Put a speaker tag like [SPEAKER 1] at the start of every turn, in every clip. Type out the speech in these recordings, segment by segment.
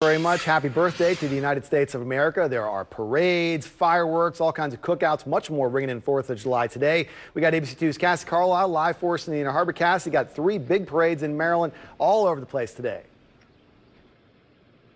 [SPEAKER 1] Very much. Happy birthday to the United States of America. There are parades, fireworks, all kinds of cookouts, much more ringing in 4th of July today. We got ABC2's Cassie Carlisle live for us in the Inner Harbor. Cassie, got 3 big parades in Maryland all over the place today.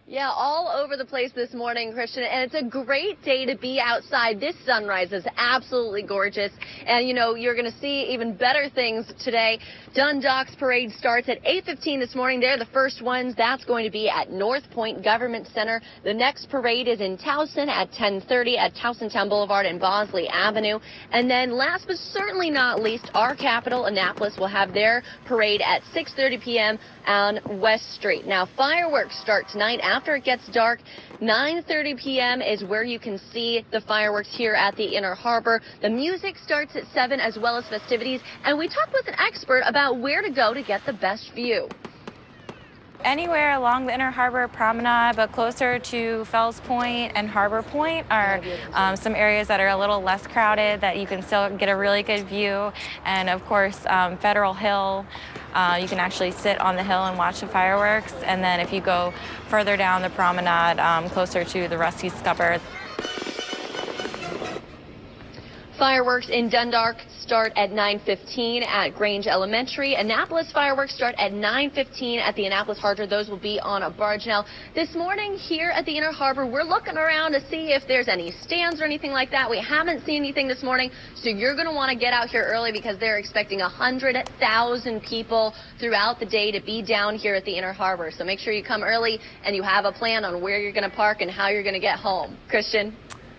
[SPEAKER 2] Yeah, all over the place this morning, Christian, and it's a great day to be outside. This sunrise is absolutely gorgeous, and you know, you're going to see even better things today. Dundalk's parade starts at 8:15 this morning. They're the first ones. That's going to be at North Point Government Center. The next parade is in Towson at 10:30 at Towsontown Boulevard and Bosley Avenue. And then last but certainly not least, our capital, Annapolis, will have their parade at 6:30 p.m. on West Street. Now, fireworks start tonight after it gets dark. 9:30 p.m. is where you can see the fireworks here at the Inner Harbor. The music starts at 7 as well as festivities. And we talked with an expert about where to go to get the best view.
[SPEAKER 3] Anywhere along the Inner Harbor Promenade, but closer to Fells Point and Harbor Point are some areas that are a little less crowded that you can still get a really good view. And of course, Federal Hill, you can actually sit on the hill and watch the fireworks. And then if you go further down the promenade, closer to the Rusty Scupper.
[SPEAKER 2] Fireworks in Dundalk start at 9:15 at Grange Elementary. Annapolis fireworks start at 9:15 at the Annapolis Harbor. Those will be on a barge. Now, this morning here at the Inner Harbor, we're looking around to see if there's any stands or anything like that. We haven't seen anything this morning, so you're going to want to get out here early because they're expecting 100,000 people throughout the day to be down here at the Inner Harbor. So make sure you come early and you have a plan on where you're going to park and how you're going to get home. Christian?